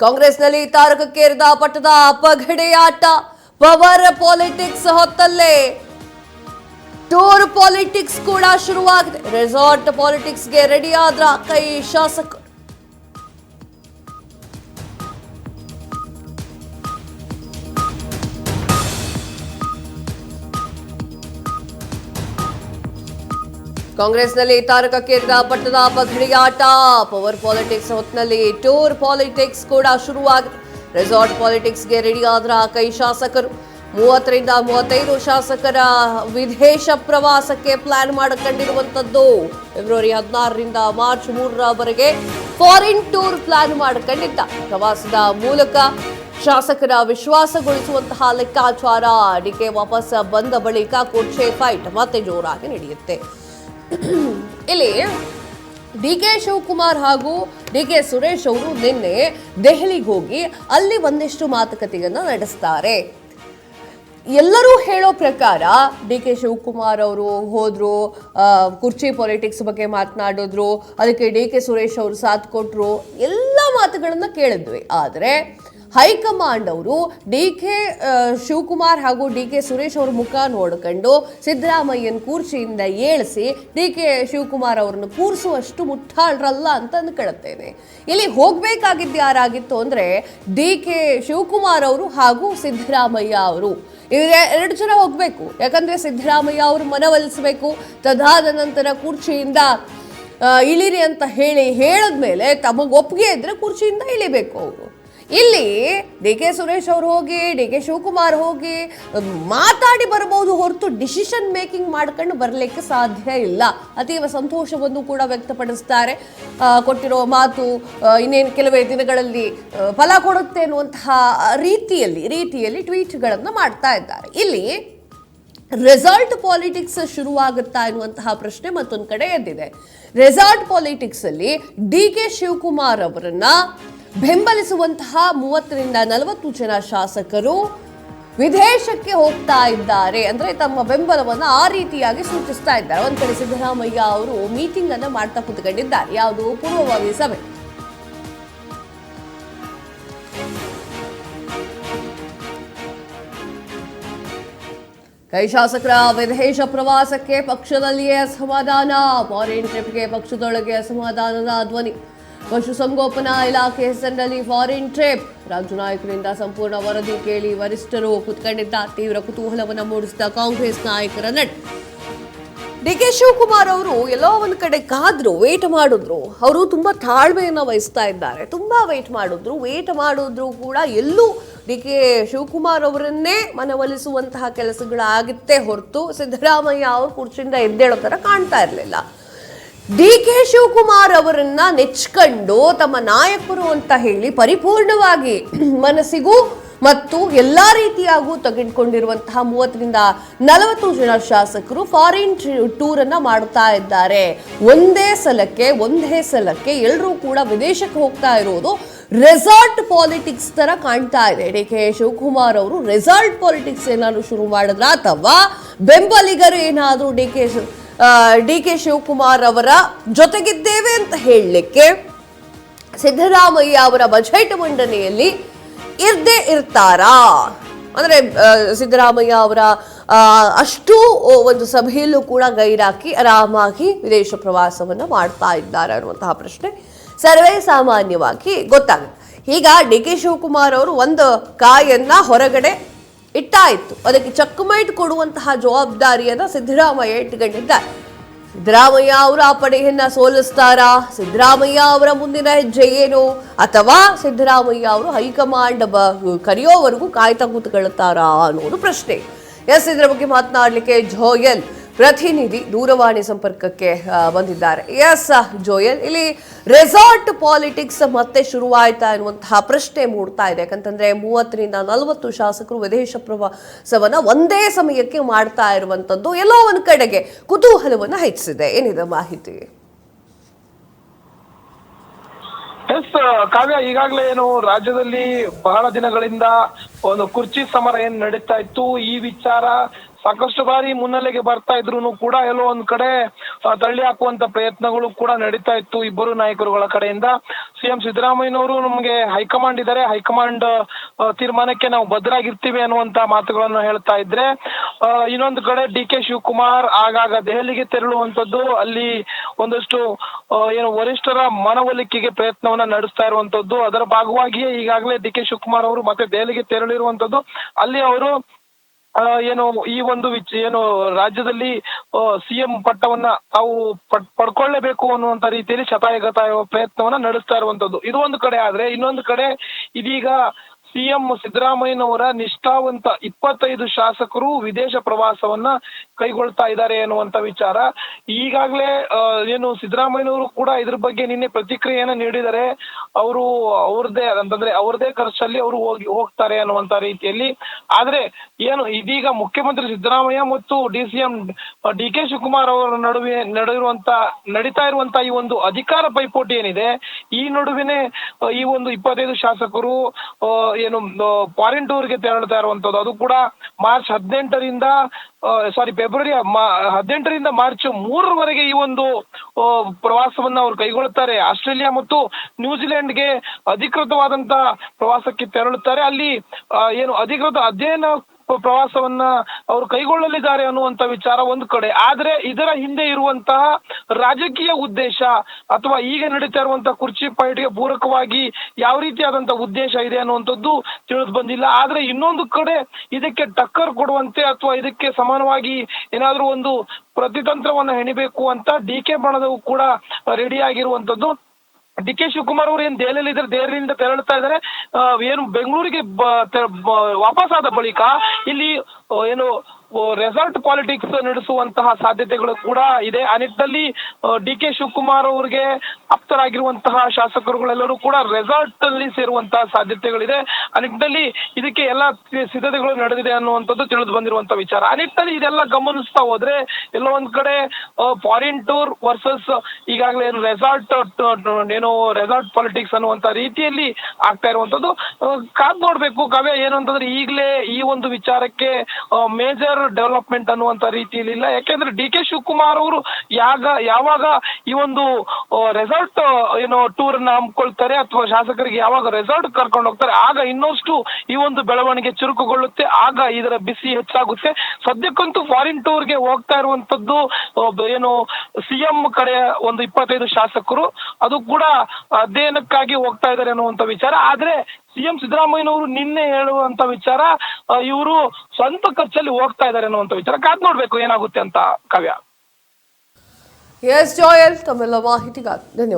ಕಾಂಗ್ರೆಸ್ನಲ್ಲಿ ತಾರಕಕ್ಕೇರಿದ ಪಟ್ಟದ ಪಗಡೆಯಾಟ, power politics ಹೊತ್ತಲ್ಲೇ tour politics ಕೂಡ ಶುರುವಾಗಿದೆ. ರೆಸಾರ್ಟ್ ಪಾಲಿಟಿಕ್ಸ್ಗೆ ರೆಡಿ ಆದ್ರ ಕೈ ಶಾಸಕರು. ಕಾಂಗ್ರೆಸ್ನಲ್ಲಿ ತಾರಕಕ್ಕೇರಿದ ಪಟ್ಟದ ಪಗಡೆಯಾಟ, ಪವರ್ ಪಾಲಿಟಿಕ್ಸ್ ಹೊತ್ತಿನಲ್ಲಿ ಟೂರ್ ಪಾಲಿಟಿಕ್ಸ್ ಕೂಡ ಶುರುವಾಗಿದೆ. ರೆಸಾರ್ಟ್ ಪಾಲಿಟಿಕ್ಸ್ಗೆ ರೆಡಿ ಆದ್ರ ಕೈ ಶಾಸಕರು. 30 ರಿಂದ 35 ಶಾಸಕರ ವಿದೇಶ ಪ್ರವಾಸಕ್ಕೆ ಪ್ಲಾನ್ ಮಾಡಿಕೊಂಡಿರುವಂತದ್ದು. ಫೆಬ್ರವರಿ 16 ರಿಂದ ಮಾರ್ಚ್ 3ರವರೆಗೆ ಫಾರಿನ್ ಟೂರ್ ಪ್ಲಾನ್ ಮಾಡಿಕೊಂಡಿದ್ದ. ಪ್ರವಾಸದ ಮೂಲಕ ಶಾಸಕರ ವಿಶ್ವಾಸಗೊಳಿಸುವಂತಹ ಲೆಕ್ಕಾಚಾರ. ಡಿಕೆ ವಾಪಸ್ ಬಂದ ಬಳಿಕ ಕುರ್ಚಿ ಫೈಟ್ ಮತ್ತೆ ಜೋರಾಗಿ ನಡೆಯುತ್ತೆ. ಇಲ್ಲಿ ಡಿಕೆ ಶಿವಕುಮಾರ್ ಹಾಗೂ ಡಿಕೆ ಸುರೇಶ್ ಅವರು ನಿನ್ನೆ ದೆಹಲಿಗೆ ಹೋಗಿ ಅಲ್ಲಿ ಒಂದಿಷ್ಟು ಮಾತುಕತೆಯನ್ನ ನಡೆಸ್ತಾರೆ. ಎಲ್ಲರೂ ಹೇಳೋ ಪ್ರಕಾರ ಡಿಕೆ ಶಿವಕುಮಾರ್ ಅವರು ಹೋದ್ರು, ಕುರ್ಚಿ ಪಾಲಿಟಿಕ್ಸ್ ಬಗ್ಗೆ ಮಾತನಾಡಿದ್ರು, ಅದಕ್ಕೆ ಡಿಕೆ ಸುರೇಶ್ ಅವರು ಸಾಥ್ ಕೊಟ್ರು, ಎಲ್ಲ ಮಾತುಗಳನ್ನ ಕೇಳಿದ್ವಿ. ಆದರೆ ಹೈಕಮಾಂಡ್ ಅವರು ಡಿಕೆ ಶಿವಕುಮಾರ್ ಹಾಗೂ ಡಿಕೆ ಸುರೇಶ್ ಅವ್ರ ಮುಖ ನೋಡ್ಕೊಂಡು ಸಿದ್ದರಾಮಯ್ಯನ ಕುರ್ಚಿಯಿಂದ ಏಳಿಸಿ ಡಿಕೆ ಶಿವಕುಮಾರ್ ಅವರನ್ನು ಕೂರಿಸುವಷ್ಟು ಮುಟ್ಟಾಳ್ರಲ್ಲ ಅಂತ ಅಂದ್ಕೊಳ್ಳುತ್ತೇನೆ. ಇಲ್ಲಿ ಹೋಗ್ಬೇಕಾಗಿದ್ದು ಯಾರಾಗಿತ್ತು ಅಂದ್ರೆ ಡಿಕೆ ಶಿವಕುಮಾರ್ ಅವರು ಹಾಗೂ ಸಿದ್ದರಾಮಯ್ಯ ಅವರು. ಇವರೇ 2 ಜನ ಹೋಗ್ಬೇಕು. ಯಾಕಂದ್ರೆ ಸಿದ್ದರಾಮಯ್ಯ ಅವರು ಮನವೊಲಿಸಬೇಕು. ತದಾದ ನಂತರ ಕುರ್ಚಿಯಿಂದ ಇಳಿರಿ ಅಂತ ಹೇಳಿದ್ಮೇಲೆ ತಮಗೆ ಒಪ್ಪಿಗೆ ಇದ್ರೆ ಕುರ್ಚಿಯಿಂದ ಇಳಿಬೇಕು ಅವರು. ಇಲ್ಲಿ ಡಿ ಕೆ ಸುರೇಶ್ ಅವರು ಹೋಗಿ ಡಿ ಕೆ ಶಿವಕುಮಾರ್ ಹೋಗಿ ಮಾತಾಡಿ ಬರಬಹುದು ಹೊರತು ಡಿಸಿಷನ್ ಮೇಕಿಂಗ್ ಮಾಡ್ಕೊಂಡು ಬರಲಿಕ್ಕೆ ಸಾಧ್ಯ ಇಲ್ಲ. ಅತೀವ ಸಂತೋಷವನ್ನು ಕೂಡ ವ್ಯಕ್ತಪಡಿಸ್ತಾರೆ. ಕೊಟ್ಟಿರೋ ಮಾತು ಇನ್ನೇನು ಕೆಲವೇ ದಿನಗಳಲ್ಲಿ ಫಲ ಕೊಡುತ್ತೆ ಅನ್ನುವಂತಹ ರೀತಿಯಲ್ಲಿ ಟ್ವೀಟ್ಗಳನ್ನು ಮಾಡ್ತಾ ಇದ್ದಾರೆ. ಇಲ್ಲಿ ರೆಸಾರ್ಟ್ ಪಾಲಿಟಿಕ್ಸ್ ಶುರುವಾಗುತ್ತಾ ಎನ್ನುವಂತಹ ಪ್ರಶ್ನೆ ಮತ್ತೊಂದು ಕಡೆ ಎದ್ದಿದೆ. ರೆಸಾರ್ಟ್ ಪಾಲಿಟಿಕ್ಸ್ ಅಲ್ಲಿ ಡಿ ಕೆ ಶಿವಕುಮಾರ್ ಅವರನ್ನ ಬೆಂಬಲಿಸುವಂತಹ 30 ರಿಂದ 40 ಜನ ಶಾಸಕರು ವಿದೇಶಕ್ಕೆ ಹೋಗ್ತಾ ಇದ್ದಾರೆ. ಅಂದ್ರೆ ತಮ್ಮ ಬೆಂಬಲವನ್ನು ಆ ರೀತಿಯಾಗಿ ಸೂಚಿಸ್ತಾ ಇದ್ದಾರೆ. ಒಂದ್ ಕಡೆ ಸಿದ್ದರಾಮಯ್ಯ ಅವರು ಮೀಟಿಂಗ್ ಅನ್ನ ಮಾಡ್ತಾ ಕೂತ್ಕೊಂಡಿದ್ದಾರೆ. ಯಾವುದು ಪೂರ್ವಭಾವಿ ಸಭೆ. ಕೈ ಶಾಸಕರ ವಿದೇಶ ಪ್ರವಾಸಕ್ಕೆ ಪಕ್ಷದಲ್ಲಿಯೇ ಅಸಮಾಧಾನ. ಫಾರಿನ್ ಟ್ರಿಪ್ಗೆ ಪಕ್ಷದೊಳಗೆ ಅಸಮಾಧಾನದ ಧ್ವನಿ. ಪಶುಸಂಗೋಪನಾ ಇಲಾಖೆ ಹೆಸರಿನಲ್ಲಿ ಫಾರಿನ್ ಟ್ರಿಪ್. ರಾಜ್ಯ ನಾಯಕರಿಂದ ಸಂಪೂರ್ಣ ವರದಿ ಕೇಳಿ ವರಿಷ್ಠರು ಕುತ್ಕೊಂಡಿದ್ದ. ತೀವ್ರ ಕುತೂಹಲವನ್ನು ಮೂಡಿಸಿದ ಕಾಂಗ್ರೆಸ್ ನಾಯಕರ ನಡೆ. ಡಿ ಕೆ ಶಿವಕುಮಾರ್ ಅವರು ಎಲ್ಲೋ ಒಂದು ಕಡೆ ಕಾದ್ರು, ವೇಟ್ ಮಾಡಿದ್ರು. ಅವರು ತುಂಬಾ ತಾಳ್ಮೆಯನ್ನು ವಹಿಸ್ತಾ ಇದ್ದಾರೆ. ತುಂಬಾ ವೇಟ್ ಮಾಡಿದ್ರು ಕೂಡ ಎಲ್ಲೂ ಡಿ ಕೆ ಶಿವಕುಮಾರ್ ಅವರನ್ನೇ ಮನವೊಲಿಸುವಂತಹ ಕೆಲಸಗಳಾಗುತ್ತೆ ಹೊರತು ಸಿದ್ದರಾಮಯ್ಯ ಅವರು ಕುರ್ಚಿಯಿಂದ ಎದ್ದೇಳೋ ತರ ಕಾಣ್ತಾ ಇರಲಿಲ್ಲ. ಡಿ ಕೆ ಶಿವಕುಮಾರ್ ಅವರನ್ನ ನೆಚ್ಕೊಂಡು ತಮ್ಮ ನಾಯಕರು ಅಂತ ಹೇಳಿ ಪರಿಪೂರ್ಣವಾಗಿ ಮನಸ್ಸಿಗೂ ಮತ್ತು ಎಲ್ಲಾ ರೀತಿಯಾಗೂ ತೆಗೆದುಕೊಂಡಿರುವಂತಹ 30 ರಿಂದ 40 ಜನ ಶಾಸಕರು ಫಾರಿನ್ ಟೂರ್ ಅನ್ನ ಮಾಡ್ತಾ ಇದ್ದಾರೆ. ಒಂದೇ ಸಲಕ್ಕೆ ಎಲ್ಲರೂ ಕೂಡ ವಿದೇಶಕ್ಕೆ ಹೋಗ್ತಾ ಇರೋದು ರೆಸಾರ್ಟ್ ಪಾಲಿಟಿಕ್ಸ್ ತರ ಕಾಣ್ತಾ ಇದೆ. ಡಿ ಕೆ ಶಿವಕುಮಾರ್ ಅವರು ರೆಸಾರ್ಟ್ ಪಾಲಿಟಿಕ್ಸ್ ಏನಾದ್ರು ಶುರು ಮಾಡಿದ್ರ ಅಥವಾ ಬೆಂಬಲಿಗರು ಏನಾದ್ರು ಡಿ ಕೆ ಶಿವಕುಮಾರ್ ಅವರ ಜೊತೆಗಿದ್ದೇವೆ ಅಂತ ಹೇಳಲಿಕ್ಕೆ ಸಿದ್ದರಾಮಯ್ಯ ಅವರ ಬಜೆಟ್ ಮಂಡನೆಯಲ್ಲಿ ಇರ್ದೇ ಇರ್ತಾರಾ? ಅಂದ್ರೆ ಸಿದ್ದರಾಮಯ್ಯ ಅವರ ಅಷ್ಟು ಒಂದು ಸಭೆಯಲ್ಲೂ ಕೂಡ ಗೈರಾಕಿ ಆರಾಮಾಗಿ ವಿದೇಶ ಪ್ರವಾಸವನ್ನ ಮಾಡ್ತಾ ಇದ್ದಾರೆ ಅನ್ನುವಂತಹ ಪ್ರಶ್ನೆ ಸರ್ವೇ ಸಾಮಾನ್ಯವಾಗಿ ಗೊತ್ತಾಗುತ್ತೆ. ಈಗ ಡಿ ಕೆ ಶಿವಕುಮಾರ್ ಅವರು ಒಂದು ಕಾಯನ್ನ ಹೊರಗಡೆ ಇಟ್ಟಾಯಿತು. ಅದಕ್ಕೆ ಚಕ್ಮೈಟ್ ಕೊಡುವಂತಹ ಜವಾಬ್ದಾರಿಯನ್ನ ಸಿದ್ದರಾಮಯ್ಯ ಇಟ್ಟುಕೊಂಡಿದ್ದಾರೆ. ಸಿದ್ದರಾಮಯ್ಯ ಅವರು ಆ ಪಡೆಯನ್ನ ಸೋಲಿಸ್ತಾರಾ? ಸಿದ್ದರಾಮಯ್ಯ ಅವರ ಮುಂದಿನ ಹೆಜ್ಜೆ ಏನು? ಅಥವಾ ಸಿದ್ದರಾಮಯ್ಯ ಅವರು ಹೈಕಮಾಂಡ್ ಕರೆಯೋವರೆಗೂ ಕಾಯ್ತಾ ಕೂತ್ಕೊಳ್ತಾರಾ ಅನ್ನೋದು ಪ್ರಶ್ನೆ. ಇದರ ಬಗ್ಗೆ ಮಾತನಾಡಲಿಕ್ಕೆ ಜೋಯಲ್ ಪ್ರತಿನಿಧಿ ದೂರವಾಣಿ ಸಂಪರ್ಕಕ್ಕೆ ಬಂದಿದ್ದಾರೆ. ಜೋಯಲ್, ಇಲ್ಲಿ ರೆಸಾರ್ಟ್ ಪಾಲಿಟಿಕ್ಸ್ ಮತ್ತೆ ಶುರುವಾಯ್ತಾ ಎನ್ನುವಂತಹ ಪ್ರಶ್ನೆ ಮೂಡ್ತಾ ಇದೆ. ಯಾಕಂತಂದ್ರೆ 30 ರಿಂದ 40 ಶಾಸಕರು ವಿದೇಶ ಪ್ರವಾಸವನ್ನ ಒಂದೇ ಸಮಯಕ್ಕೆ ಮಾಡ್ತಾ ಇರುವಂತದ್ದು ಎಲ್ಲೋ ಒಂದು ಕಡೆಗೆ ಕುತೂಹಲವನ್ನ ಹೆಚ್ಚಿಸಿದೆ. ಏನಿದೆ ಮಾಹಿತಿ? ಕಾವ್ಯ, ಈಗಾಗಲೇ ಏನು ರಾಜ್ಯದಲ್ಲಿ ಬಹಳ ದಿನಗಳಿಂದ ಒಂದು ಕುರ್ಚಿ ಸಮರ ಏನ್ ನಡೀತಾ ಇತ್ತು, ಈ ವಿಚಾರ ಸಾಕಷ್ಟು ಬಾರಿ ಮುನ್ನೆಲೆಗೆ ಬರ್ತಾ ಇದ್ರು ಕೂಡ ಎಲ್ಲೋ ಒಂದ್ ಕಡೆ ತಳ್ಳಿ ಹಾಕುವಂತ ಪ್ರಯತ್ನಗಳು ಕೂಡ ನಡೀತಾ ಇತ್ತು ಇಬ್ಬರು ನಾಯಕರುಗಳ ಕಡೆಯಿಂದ. ಸಿಎಂ ಸಿದ್ದರಾಮಯ್ಯನವರು ನಮ್ಗೆ ಹೈಕಮಾಂಡ್ ಇದ್ದಾರೆ, ಹೈಕಮಾಂಡ್ ತೀರ್ಮಾನಕ್ಕೆ ನಾವು ಬದ್ಧರಾಗಿರ್ತೀವಿ ಅನ್ನುವಂತ ಮಾತುಗಳನ್ನು ಹೇಳ್ತಾ ಇದ್ರೆ, ಇನ್ನೊಂದು ಕಡೆ DK ಶಿವಕುಮಾರ್ ಆಗಾಗ ದೆಹಲಿಗೆ ತೆರಳುವಂತದ್ದು, ಅಲ್ಲಿ ಒಂದಷ್ಟು ಏನು ವರಿಷ್ಠರ ಮನವೊಲಿಕೆಗೆ ಪ್ರಯತ್ನವನ್ನ ನಡೆಸ್ತಾ ಇರುವಂತದ್ದು. ಅದರ ಭಾಗವಾಗಿಯೇ ಈಗಾಗಲೇ DK ಶಿವಕುಮಾರ್ ಅವರು ಮತ್ತೆ ದೆಹಲಿಗೆ ತೆರಳಿರುವಂತದ್ದು. ಅಲ್ಲಿ ಅವರು ಏನು ಈ ಒಂದು ಏನು ರಾಜ್ಯದಲ್ಲಿ CM ಪಟ್ಟವನ್ನ ತಾವು ಪಡ್ಕೊಳ್ಳೇಬೇಕು ಅನ್ನುವಂತ ರೀತಿಯಲ್ಲಿ ಶತಾಯಗತಾಯ ಪ್ರಯತ್ನವನ್ನ ನಡೆಸ್ತಾ ಇರುವಂತದ್ದು. ಇದು ಒಂದು ಕಡೆ ಆದ್ರೆ, ಇನ್ನೊಂದು ಕಡೆ ಇದೀಗ CM ಸಿದ್ದರಾಮಯ್ಯನವರ ನಿಷ್ಠಾವಂತ 25 ಶಾಸಕರು ವಿದೇಶ ಪ್ರವಾಸವನ್ನ ಕೈಗೊಳ್ತಾ ಇದ್ದಾರೆ ಅನ್ನುವಂತ ವಿಚಾರ. ಈಗಾಗಲೇ ಏನು ಸಿದ್ದರಾಮಯ್ಯನವರು ಕೂಡ ಇದ್ರ ಬಗ್ಗೆ ನಿನ್ನೆ ಪ್ರತಿಕ್ರಿಯೆಯನ್ನ ನೀಡಿದ್ದಾರೆ. ಅವರು ಅವ್ರದೇ ಖರ್ಚಲ್ಲಿ ಅವರು ಹೋಗ್ತಾರೆ ಅನ್ನುವಂತ ರೀತಿಯಲ್ಲಿ. ಆದ್ರೆ ಏನು ಇದೀಗ ಮುಖ್ಯಮಂತ್ರಿ ಸಿದ್ದರಾಮಯ್ಯ ಮತ್ತು DCM DK ಶಿವಕುಮಾರ್ ಅವರ ನಡುವೆ ನಡೀತಾ ಇರುವಂತ ಈ ಒಂದು ಅಧಿಕಾರ ಪೈಪೋಟಿ ಏನಿದೆ, ಈ ನಡುವಿನ ಈ ಒಂದು 25 ಶಾಸಕರು ಏನು ಫಾರಿನ್ ಟೂರ್ಗೆ ತೆರಳ್ತಾ ಇರುವಂತದ್ದು. ಅದು ಕೂಡ ಫೆಬ್ರವರಿ 18ರಿಂದ ಮಾರ್ಚ್ 3ರವರೆಗೆ ಈ ಒಂದು ಪ್ರವಾಸವನ್ನ ಅವ್ರು ಕೈಗೊಳ್ಳುತ್ತಾರೆ. ಆಸ್ಟ್ರೇಲಿಯಾ ಮತ್ತು ನ್ಯೂಜಿಲೆಂಡ್ಗೆ ಅಧಿಕೃತವಾದಂತ ಪ್ರವಾಸಕ್ಕೆ ತೆರಳುತ್ತಾರೆ. ಅಲ್ಲಿ ಏನು ಅಧಿಕೃತ ಅಧ್ಯಯನ ಪ್ರವಾಸವನ್ನ ಅವರು ಕೈಗೊಳ್ಳಲಿದ್ದಾರೆ ಅನ್ನುವಂತ ವಿಚಾರ ಒಂದು ಕಡೆ. ಆದ್ರೆ ಇದರ ಹಿಂದೆ ಇರುವಂತಹ ರಾಜಕೀಯ ಉದ್ದೇಶ ಅಥವಾ ಈಗ ನಡೀತಾ ಇರುವಂತಹ ಕುರ್ಚಿ ಫೈಟ್ಗೆ ಪೂರಕವಾಗಿ ಯಾವ ರೀತಿಯಾದಂತಹ ಉದ್ದೇಶ ಇದೆ ಅನ್ನುವಂಥದ್ದು ತಿಳಿದು ಬಂದಿಲ್ಲ. ಆದ್ರೆ ಇನ್ನೊಂದು ಕಡೆ ಇದಕ್ಕೆ ಟಕ್ಕರ್ ಕೊಡುವಂತೆ ಅಥವಾ ಇದಕ್ಕೆ ಸಮಾನವಾಗಿ ಏನಾದ್ರೂ ಒಂದು ಪ್ರತಿತಂತ್ರವನ್ನ ಹೆಣಿಬೇಕು ಅಂತ DK ಬಣದವು ಕೂಡ ರೆಡಿ ಆಗಿರುವಂತದ್ದು. DK ಶಿವಕುಮಾರ್ ಅವರು ಏನ್ ದೆಹಲಿಯಲ್ಲಿ ಇದ್ದಾರೆ, ದೆಹಲಿಯಿಂದ ತೆರಳುತ್ತಾ ಇದ್ದಾರೆ. ಏನು ಬೆಂಗಳೂರಿಗೆ ವಾಪಸ್ ಆದ ಬಳಿಕ ಇಲ್ಲಿ ಏನು ರೆಸಾರ್ಟ್ ಪಾಲಿಟಿಕ್ಸ್ ನಡೆಸುವಂತಹ ಸಾಧ್ಯತೆಗಳು ಕೂಡ ಇದೆ. ಆ ನಿಟ್ಟಿನಲ್ಲಿ DK ಶಿವಕುಮಾರ್ ಅವರಿಗೆ ಆಪ್ತರಾಗಿರುವಂತಹ ಶಾಸಕರುಗಳೆಲ್ಲರೂ ಕೂಡ ರೆಸಾರ್ಟ್ ಅಲ್ಲಿ ಸೇರುವಂತಹ ಸಾಧ್ಯತೆಗಳಿದೆ. ಆ ನಿಟ್ಟಿನಲ್ಲಿ ಇದಕ್ಕೆ ಎಲ್ಲ ಸಿದ್ಧತೆಗಳು ನಡೆದಿದೆ ಅನ್ನುವಂಥದ್ದು ತಿಳಿದು ಬಂದಿರುವಂತಹ ವಿಚಾರ. ಆ ನಿಟ್ಟಿನಲ್ಲಿ ಇದೆಲ್ಲ ಗಮನಿಸ್ತಾ ಹೋದ್ರೆ ಎಲ್ಲೋ ಒಂದ್ ಕಡೆ ಫಾರಿನ್ ಟೂರ್ ವರ್ಸಸ್ ಈಗಾಗಲೇ ರೆಸಾರ್ಟ್ ಪಾಲಿಟಿಕ್ಸ್ ಅನ್ನುವಂತ ರೀತಿಯಲ್ಲಿ ಆಗ್ತಾ ಇರುವಂತದ್ದು. ಕಾದ್ ನೋಡ್ಬೇಕು ಕಾವ್ಯ. ಏನು ಅಂತಂದ್ರೆ ಈಗಲೇ ಈ ಒಂದು ವಿಚಾರಕ್ಕೆ ಮೇಜರ್ ಡೆವಲಪ್ಮೆಂಟ್ ಅನ್ನುವಂತ ರೀತಿಯಲ್ಲಿ ಇಲ್ಲ. ಯಾಕೆಂದ್ರೆ DK ಶಿವಕುಮಾರ್ ಅವರು ಯಾವಾಗ ಈ ಒಂದು ರೆಸಾರ್ಟ್ ಟೂರ್ ಅನ್ನ ಹಮ್ಮಿಕೊಳ್ತಾರೆ ಅಥವಾ ಶಾಸಕರಿಗೆ ಯಾವಾಗ ರೆಸಾರ್ಟ್ ಕರ್ಕೊಂಡು ಹೋಗ್ತಾರೆ, ಆಗ ಇನ್ನಷ್ಟು ಈ ಒಂದು ಬೆಳವಣಿಗೆ ಚುರುಕುಗೊಳ್ಳುತ್ತೆ. ಆಗ ಇದರ ಬಿಸಿ ಹೆಚ್ಚಾಗುತ್ತೆ. ಸದ್ಯಕ್ಕಂತೂ ಫಾರಿನ್ ಟೂರ್ಗೆ ಹೋಗ್ತಾ ಇರುವಂತದ್ದು ಏನು CM ಕಡೆ ಒಂದು 25 ಶಾಸಕರು, ಅದು ಕೂಡ ಅಧ್ಯಯನಕ್ಕಾಗಿ ಹೋಗ್ತಾ ಇದ್ದಾರೆ ಅನ್ನುವಂತ ವಿಚಾರ. ಆದ್ರೆ CM ಸಿದ್ದರಾಮಯ್ಯನವರು ನಿನ್ನೆ ಹೇಳುವಂತ ವಿಚಾರ, ಇವರು ಸ್ವಂತ ಖರ್ಚಲ್ಲಿ ಹೋಗ್ತಾ ಇದ್ದಾರೆ ಅನ್ನುವಂತ ವಿಚಾರ. ಕಾದ್ ನೋಡ್ಬೇಕು ಏನಾಗುತ್ತೆ ಅಂತ ಕಾವ್ಯ. ಎಸ್ ಜೋಯಲ್, ತಮ್ಮೆಲ್ಲ ಮಾಹಿತಿಗಾಗಿ ಧನ್ಯವಾದ.